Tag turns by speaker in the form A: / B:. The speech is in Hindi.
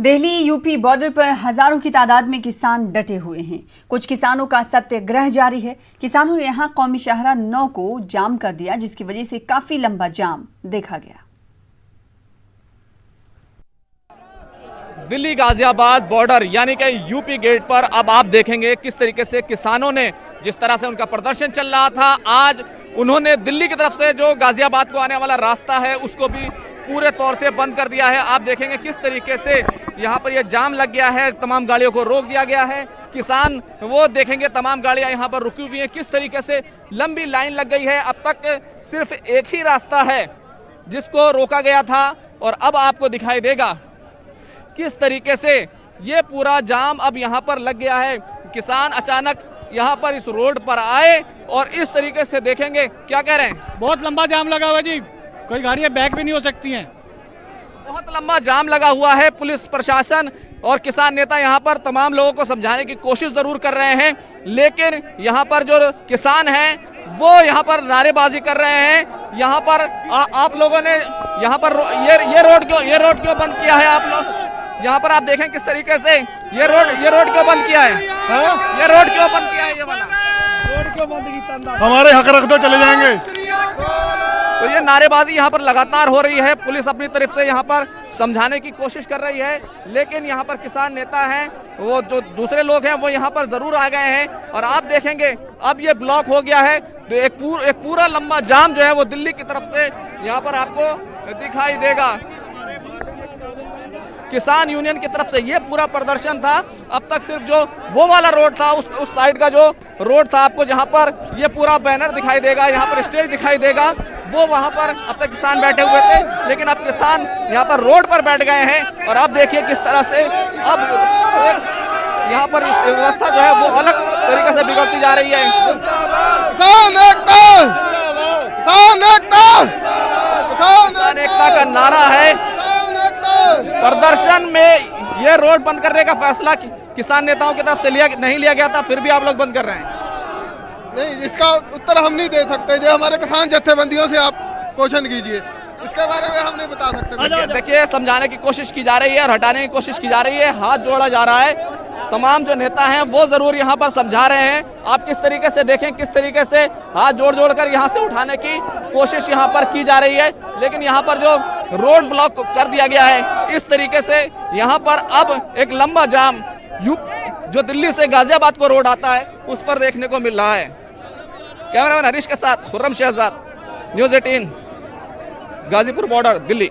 A: दिल्ली यूपी बॉर्डर पर हजारों की तादाद में किसान डटे हुए हैं। कुछ किसानों का सत्याग्रह जारी है। किसानों ने यहां कौमी शाहरा 9 को जाम कर दिया, जिसकी वजह से काफी लंबा जाम देखा गया।
B: दिल्ली गाजियाबाद बॉर्डर यानी कि यूपी गेट पर अब आप देखेंगे किस तरीके से किसानों ने, जिस तरह से उनका प्रदर्शन चल रहा था, आज उन्होंने दिल्ली की तरफ से जो गाजियाबाद को आने वाला रास्ता है उसको भी पूरे तौर से बंद कर दिया है। आप देखेंगे किस तरीके से यहाँ पर यह जाम लग गया है, तमाम गाड़ियों को रोक दिया गया है। किसान वो देखेंगे तमाम गाड़ियां यहाँ पर रुकी हुई हैं, किस तरीके से लंबी लाइन लग गई है। अब तक सिर्फ एक ही रास्ता है जिसको रोका गया था और अब आपको दिखाई देगा किस तरीके से ये पूरा जाम अब यहाँ पर लग गया है। किसान अचानक यहाँ पर इस रोड पर आए और इस तरीके से देखेंगे, क्या कह रहे हैं?
C: बहुत लंबा जाम लगा हुआ जी, कोई गाड़ियां बैक भी नहीं हो सकती हैं।
B: बहुत लंबा जाम लगा हुआ है। पुलिस प्रशासन और किसान नेता यहाँ पर तमाम लोगों को समझाने की कोशिश जरूर कर रहे हैं, लेकिन यहाँ पर जो किसान हैं वो यहाँ पर नारेबाजी कर रहे हैं। यहाँ पर आप लोगों ने यहाँ पर ये रोड क्यों बंद किया है? आप लोग यहाँ पर आप देखें किस तरीके से ये रोड क्यों बंद किया है? ये रोड क्यों बंद किया है? ये वाला रोड क्यों बंद किया?
D: हमारे हक रख दो, चले जाएंगे।
B: तो ये नारेबाजी यहाँ पर लगातार हो रही है। पुलिस अपनी तरफ से यहाँ पर समझाने की कोशिश कर रही है, लेकिन यहाँ पर किसान नेता हैं, वो जो दूसरे लोग हैं वो यहाँ पर जरूर आ गए हैं। और आप देखेंगे अब ये ब्लॉक हो गया है, तो एक पूरा लंबा जाम जो है वो दिल्ली की तरफ से यहाँ पर आपको दिखाई देगा। किसान यूनियन की तरफ से ये पूरा प्रदर्शन था। अब तक सिर्फ जो वो वाला रोड था, उस साइड का जो रोड था, आपको जहां पर ये पूरा बैनर दिखाई देगा, यहाँ पर स्टेज दिखाई देगा, वो वहां पर अब तक किसान बैठे हुए थे, लेकिन अब किसान यहाँ पर रोड पर बैठ गए हैं। और अब देखिए किस तरह से अब यहाँ पर व्यवस्था जो है वो अलग तरीके से बिगड़ती जा रही है। किसान एकता का नारा है। प्रदर्शन में ये रोड बंद करने का फैसला किसान नेताओं की तरफ से नहीं लिया गया था, फिर भी आप लोग बंद कर रहे हैं।
D: नहीं, इसका उत्तर हम नहीं दे सकते। जो हमारे किसान जत्थेबंदियों से आप क्वेश्चन कीजिए, इसके बारे में हम नहीं बता सकते।
B: देखिए समझाने की कोशिश की जा रही है और हटाने की कोशिश की जा रही है, हाथ जोड़ा जा रहा है। तमाम जो नेता हैं वो जरूर यहाँ पर समझा रहे हैं। आप किस तरीके से देखें, किस तरीके से हाथ जोड़ कर यहाँ से उठाने की कोशिश यहाँ पर की जा रही है, लेकिन यहाँ पर जो रोड ब्लॉक कर दिया गया है, इस तरीके से यहाँ पर अब एक लंबा जाम जो दिल्ली से गाजियाबाद को रोड आता है उस पर देखने को मिल रहा है। कैमरामैन हरीश के साथ खुर्रम शहजाद, न्यूज़ 18, गाजीपुर बॉर्डर, दिल्ली।